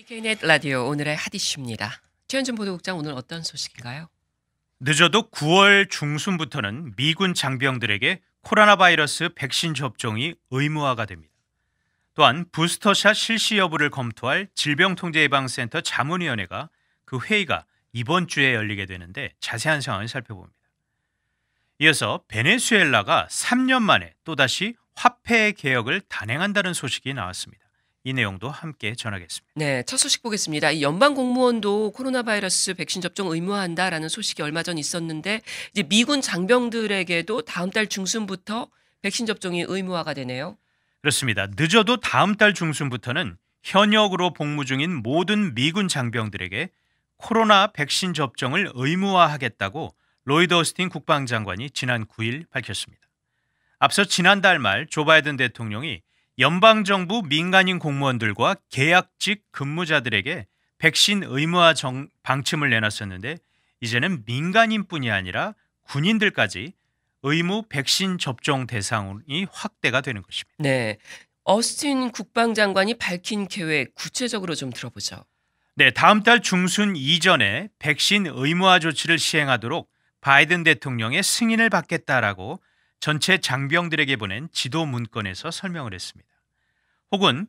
K넷 라디오 오늘의 핫 이슈입니다. 최현준 보도국장 오늘 어떤 소식인가요? 늦어도 9월 중순부터는 미군 장병들에게 코로나 바이러스 백신 접종이 의무화가 됩니다. 또한 부스터샷 실시 여부를 검토할 질병통제예방센터 자문위원회가 그 회의가 이번 주에 열리게 되는데 자세한 상황을 살펴봅니다. 이어서 베네수엘라가 3년 만에 또다시 화폐 개혁을 단행한다는 소식이 나왔습니다. 이 내용도 함께 전하겠습니다. 네, 첫 소식 보겠습니다. 이 연방 공무원도 코로나 바이러스 백신 접종 의무화한다라는 소식이 얼마 전 있었는데 이제 미군 장병들에게도 다음 달 중순부터 백신 접종이 의무화가 되네요. 그렇습니다. 늦어도 다음 달 중순부터는 현역으로 복무 중인 모든 미군 장병들에게 코로나 백신 접종을 의무화하겠다고 로이드 오스틴 국방장관이 지난 9일 밝혔습니다. 앞서 지난달 말 조 바이든 대통령이 연방정부 민간인 공무원들과 계약직 근무자들에게 백신 의무화 방침을 내놨었는데 이제는 민간인뿐이 아니라 군인들까지 의무 백신 접종 대상이 확대가 되는 것입니다. 네, 어스틴 국방장관이 밝힌 계획 구체적으로 좀 들어보죠. 네, 다음 달 중순 이전에 백신 의무화 조치를 시행하도록 바이든 대통령의 승인을 받겠다라고 전체 장병들에게 보낸 지도 문건에서 설명을 했습니다. 혹은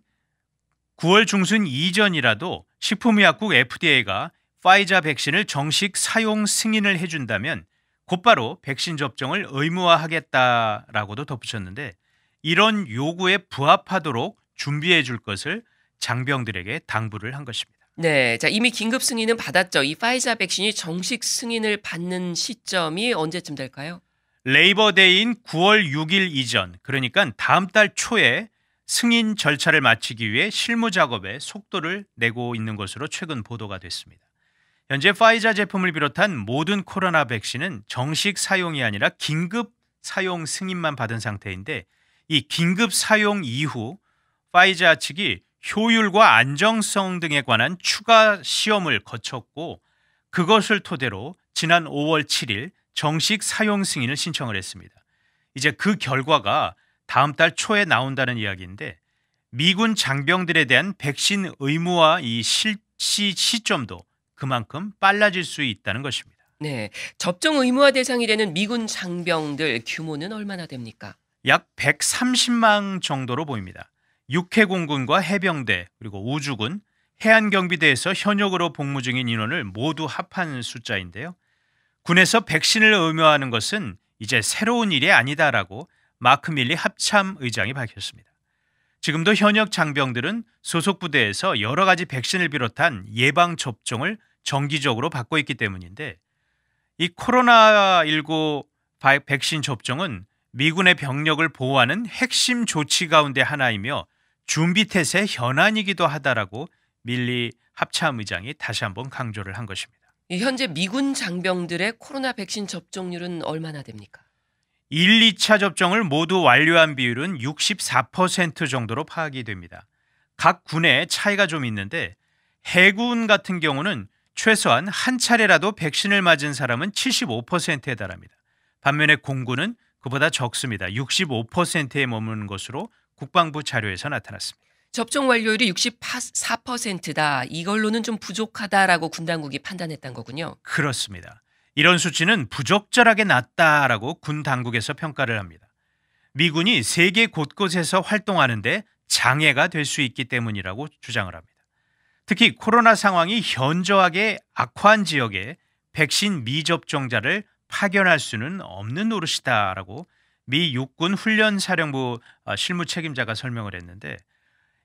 9월 중순 이전이라도 식품의약국 FDA가 파이자 백신을 정식 사용 승인을 해준다면 곧바로 백신 접종을 의무화하겠다라고도 덧붙였는데 이런 요구에 부합하도록 준비해 줄 것을 장병들에게 당부를 한 것입니다. 네, 자 이미 긴급 승인은 받았죠. 이 파이자 백신이 정식 승인을 받는 시점이 언제쯤 될까요? 레이버데이인 9월 6일 이전, 그러니까 다음 달 초에 승인 절차를 마치기 위해 실무 작업에 속도를 내고 있는 것으로 최근 보도가 됐습니다. 현재 파이자 제품을 비롯한 모든 코로나 백신은 정식 사용이 아니라 긴급 사용 승인만 받은 상태인데 이 긴급 사용 이후 파이자 측이 효율과 안정성 등에 관한 추가 시험을 거쳤고 그것을 토대로 지난 5월 7일 정식 사용 승인을 신청을 했습니다. 이제 그 결과가 다음 달 초에 나온다는 이야기인데 미군 장병들에 대한 백신 의무화 이 실시 시점도 그만큼 빨라질 수 있다는 것입니다. 네, 접종 의무화 대상이 되는 미군 장병들 규모는 얼마나 됩니까? 약 130만 정도로 보입니다. 육해공군과 해병대 그리고 우주군, 해안경비대에서 현역으로 복무 중인 인원을 모두 합한 숫자인데요. 군에서 백신을 의무화하는 것은 이제 새로운 일이 아니다라고 마크 밀리 합참 의장이 밝혔습니다. 지금도 현역 장병들은 소속 부대에서 여러 가지 백신을 비롯한 예방 접종을 정기적으로 받고 있기 때문인데 이 코로나19 백신 접종은 미군의 병력을 보호하는 핵심 조치 가운데 하나이며 준비태세 현안이기도 하다라고 밀리 합참 의장이 다시 한번 강조를 한 것입니다. 현재 미군 장병들의 코로나 백신 접종률은 얼마나 됩니까? 1, 2차 접종을 모두 완료한 비율은 64% 정도로 파악이 됩니다. 각 군에 차이가 좀 있는데 해군 같은 경우는 최소한 한 차례라도 백신을 맞은 사람은 75%에 달합니다. 반면에 공군은 그보다 적습니다. 65%에 머무는 것으로 국방부 자료에서 나타났습니다. 접종 완료율이 64%다. 이걸로는 좀 부족하다라고 군 당국이 판단했던 거군요. 그렇습니다. 이런 수치는 부적절하게 낮다라고 군 당국에서 평가를 합니다. 미군이 세계 곳곳에서 활동하는데 장애가 될 수 있기 때문이라고 주장을 합니다. 특히 코로나 상황이 현저하게 악화한 지역에 백신 미접종자를 파견할 수는 없는 노릇이다라고 미 육군 훈련사령부 실무 책임자가 설명을 했는데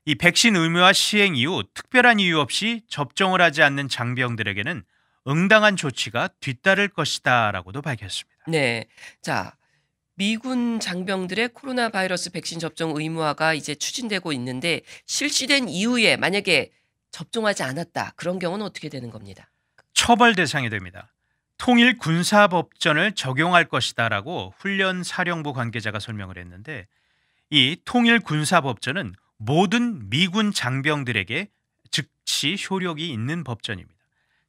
이 백신 의무화 시행 이후 특별한 이유 없이 접종을 하지 않는 장병들에게는 응당한 조치가 뒤따를 것이다라고도 밝혔습니다. 네, 자 미군 장병들의 코로나 바이러스 백신 접종 의무화가 이제 추진되고 있는데 실시된 이후에 만약에 접종하지 않았다. 그런 경우는 어떻게 되는 겁니다? 처벌 대상이 됩니다. 통일 군사법전을 적용할 것이다라고 훈련사령부 관계자가 설명을 했는데 이 통일 군사법전은 모든 미군 장병들에게 즉시 효력이 있는 법전입니다.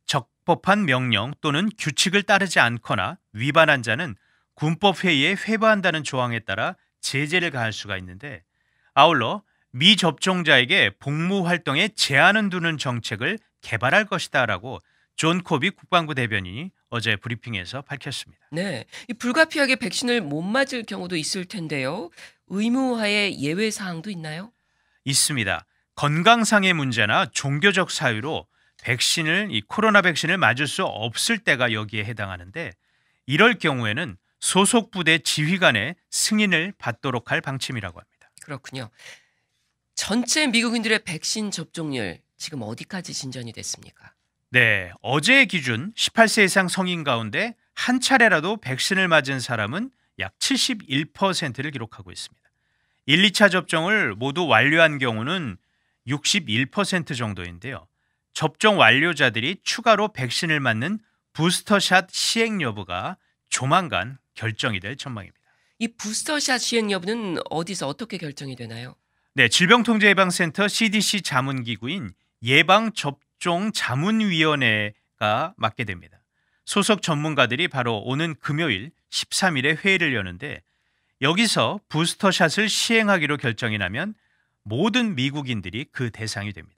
적법한 명령 또는 규칙을 따르지 않거나 위반한 자는 군법회의에 회부한다는 조항에 따라 제재를 가할 수가 있는데 아울러 미접종자에게 복무 활동에 제한을 두는 정책을 개발할 것이다라고 존 코비 국방부 대변인이 어제 브리핑에서 밝혔습니다. 네. 이 불가피하게 백신을 못 맞을 경우도 있을 텐데요. 의무화의 예외 사항도 있나요? 있습니다. 건강상의 문제나 종교적 사유로 이 코로나 백신을 맞을 수 없을 때가 여기에 해당하는데, 이럴 경우에는 소속 부대 지휘관의 승인을 받도록 할 방침이라고 합니다. 그렇군요. 전체 미국인들의 백신 접종률 지금 어디까지 진전이 됐습니까? 네, 어제의 기준 18세 이상 성인 가운데 한 차례라도 백신을 맞은 사람은 약 71%를 기록하고 있습니다. 1, 2차 접종을 모두 완료한 경우는 61% 정도인데요. 접종 완료자들이 추가로 백신을 맞는 부스터샷 시행 여부가 조만간 결정이 될 전망입니다. 이 부스터샷 시행 여부는 어디서 어떻게 결정이 되나요? 네, 질병통제예방센터 CDC 자문기구인 예방접종자문위원회가 맡게 됩니다. 소속 전문가들이 바로 오는 금요일 13일에 회의를 여는데, 여기서 부스터샷을 시행하기로 결정이 나면 모든 미국인들이 그 대상이 됩니다.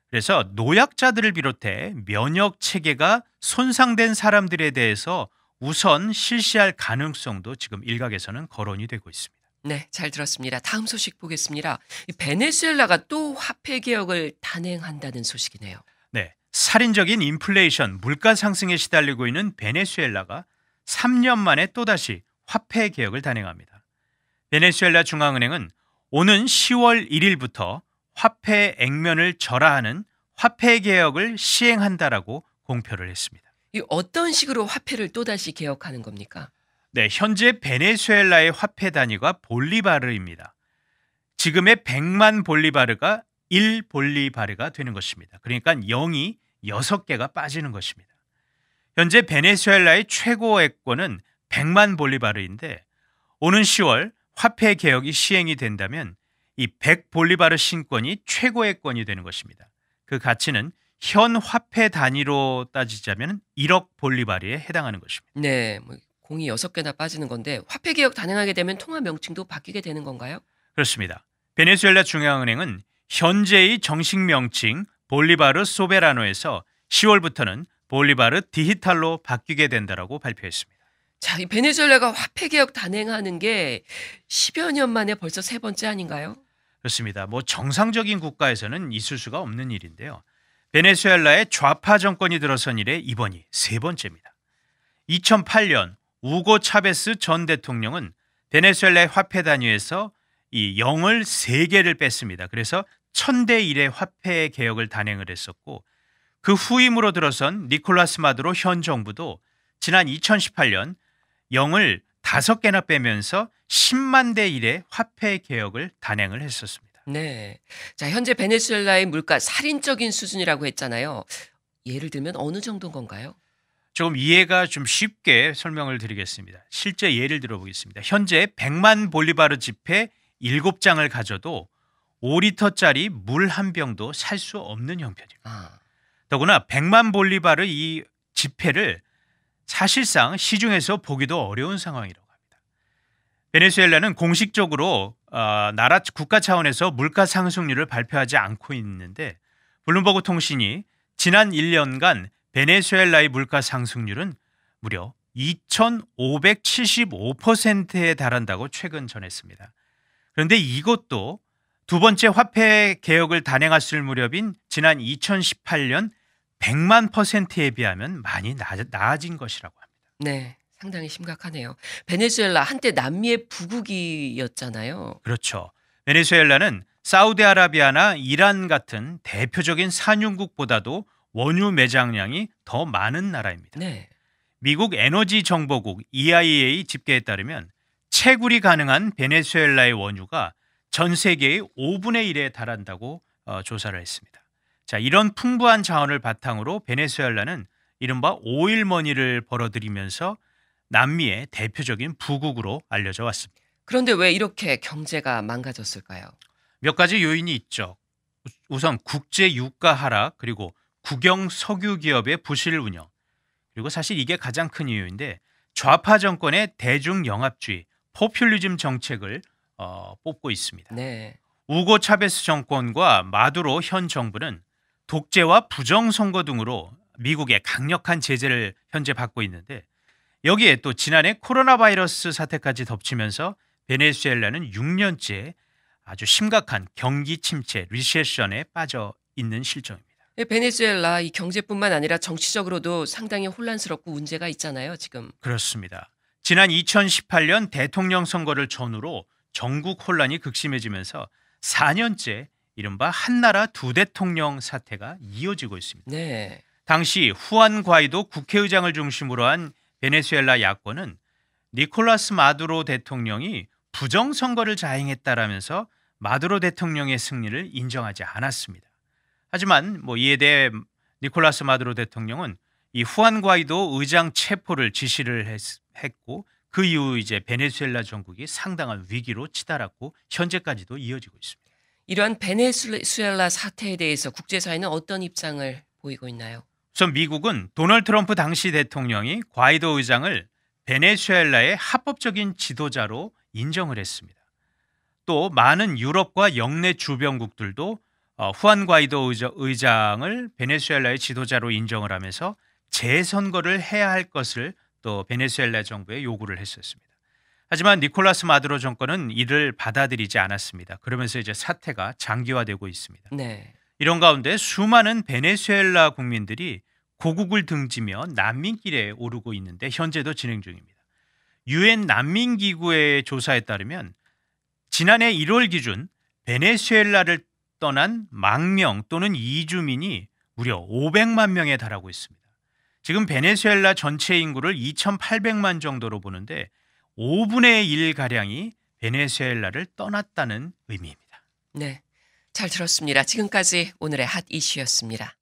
그래서 노약자들을 비롯해 면역 체계가 손상된 사람들에 대해서 우선 실시할 가능성도 지금 일각에서는 거론이 되고 있습니다. 네, 잘 들었습니다. 다음 소식 보겠습니다. 이 베네수엘라가 또 화폐 개혁을 단행한다는 소식이네요. 네, 살인적인 인플레이션, 물가 상승에 시달리고 있는 베네수엘라가 3년 만에 또다시 화폐 개혁을 단행합니다. 베네수엘라 중앙은행은 오는 10월 1일부터 화폐 액면을 절하하는 화폐 개혁을 시행한다라고 공표를 했습니다. 이 어떤 식으로 화폐를 또다시 개혁하는 겁니까? 네, 현재 베네수엘라의 화폐 단위가 볼리바르입니다. 지금의 100만 볼리바르가 1볼리바르가 되는 것입니다. 그러니까 0이 6개가 빠지는 것입니다. 현재 베네수엘라의 최고액권은 100만 볼리바르인데, 오는 10월 화폐 개혁이 시행이 된다면 이 100볼리바르 신권이 최고액권이 되는 것입니다. 그 가치는 현 화폐 단위로 따지자면 1억 볼리바르에 해당하는 것입니다. 네, 뭐 공이 6개나 빠지는 건데 화폐 개혁 단행하게 되면 통화 명칭도 바뀌게 되는 건가요? 그렇습니다. 베네수엘라 중앙은행은 현재의 정식 명칭 볼리바르 소베라노에서 10월부터는 볼리바르 디지털로 바뀌게 된다라고 발표했습니다. 자, 이 베네수엘라가 화폐 개혁 단행하는 게 10여 년 만에 벌써 세 번째 아닌가요? 그렇습니다. 정상적인 국가에서는 있을 수가 없는 일인데요. 베네수엘라의 좌파 정권이 들어선 이래 이번이 세 번째입니다. 2008년 우고 차베스 전 대통령은 베네수엘라의 화폐 단위에서 이 0을 3개를 뺐습니다. 그래서 1000대 1의 화폐 개혁을 단행을 했었고, 그 후임으로 들어선 니콜라스 마두로 현 정부도 지난 2018년 0을 5개나 빼면서 10만 대 1의 화폐 개혁을 단행을 했었습니다. 네. 자, 현재 베네수엘라의 물가 살인적인 수준이라고 했잖아요. 예를 들면 어느 정도인 건가요? 조금 이해가 좀 쉽게 설명을 드리겠습니다. 실제 예를 들어보겠습니다. 현재 100만 볼리바르 지폐 7장을 가져도 5리터짜리 물 한 병도 살 수 없는 형편입니다. 아, 더구나 100만 볼리바르 이 지폐를 사실상 시중에서 보기도 어려운 상황이라고 합니다. 베네수엘라는 공식적으로 국가 차원에서 물가 상승률을 발표하지 않고 있는데, 블룸버그 통신이 지난 1년간 베네수엘라의 물가 상승률은 무려 2,575%에 달한다고 최근 전했습니다. 그런데 이것도 두 번째 화폐 개혁을 단행했을 무렵인 지난 2018년 100만 %에 비하면 많이 나아진 것이라고 합니다. 네. 상당히 심각하네요. 베네수엘라 한때 남미의 부국이었잖아요. 그렇죠. 베네수엘라는 사우디아라비아나 이란 같은 대표적인 산유국보다도 원유 매장량이 더 많은 나라입니다. 네. 미국 에너지 정보국 EIA 집계에 따르면 채굴이 가능한 베네수엘라의 원유가 전 세계의 5분의 1에 달한다고 조사를 했습니다. 자, 이런 풍부한 자원을 바탕으로 베네수엘라는 이른바 오일머니를 벌어들이면서 남미의 대표적인 부국으로 알려져 왔습니다. 그런데 왜 이렇게 경제가 망가졌을까요? 몇 가지 요인이 있죠. 우선 국제 유가 하락, 그리고 국영 석유 기업의 부실 운영, 그리고 사실 이게 가장 큰 이유인데, 좌파 정권의 대중 영합주의, 포퓰리즘 정책을 뽑고 있습니다. 네. 우고 차베스 정권과 마두로 현 정부는 독재와 부정선거 등으로 미국의 강력한 제재를 현재 받고 있는데, 여기에 또 지난해 코로나 바이러스 사태까지 덮치면서 베네수엘라는 6년째 아주 심각한 경기 침체 리세션에 빠져 있는 실정입니다. 베네수엘라 이 경제뿐만 아니라 정치적으로도 상당히 혼란스럽고 문제가 있잖아요, 지금. 그렇습니다. 지난 2018년 대통령 선거를 전후로 전국 혼란이 극심해지면서 4년째 이른바 한나라 두 대통령 사태가 이어지고 있습니다. 네. 당시 후안 과이도 국회의장을 중심으로 한 베네수엘라 야권은 니콜라스 마두로 대통령이 부정선거를 자행했다라면서 마두로 대통령의 승리를 인정하지 않았습니다. 하지만 이에 대해 니콜라스 마두로 대통령은 이 후안 과이도 의장 체포를 지시를 했고, 그 이후 이제 베네수엘라 정국이 상당한 위기로 치달았고 현재까지도 이어지고 있습니다. 이러한 베네수엘라 사태에 대해서 국제사회는 어떤 입장을 보이고 있나요? 우선 미국은 도널드 트럼프 당시 대통령이 과이도 의장을 베네수엘라의 합법적인 지도자로 인정을 했습니다. 또 많은 유럽과 영내 주변국들도 후안 과이도 의장을 베네수엘라의 지도자로 인정을 하면서 재선거를 해야 할 것을 또 베네수엘라 정부에 요구를 했었습니다. 하지만 니콜라스 마두로 정권은 이를 받아들이지 않았습니다. 그러면서 이제 사태가 장기화되고 있습니다. 네. 이런 가운데 수많은 베네수엘라 국민들이 고국을 등지며 난민길에 오르고 있는데 현재도 진행 중입니다. 유엔 난민기구의 조사에 따르면 지난해 1월 기준 베네수엘라를 떠난 망명 또는 이주민이 무려 500만 명에 달하고 있습니다. 지금 베네수엘라 전체 인구를 2,800만 정도로 보는데 5분의 1가량이 베네수엘라를 떠났다는 의미입니다. 네. 잘 들었습니다. 지금까지 오늘의 핫 이슈였습니다.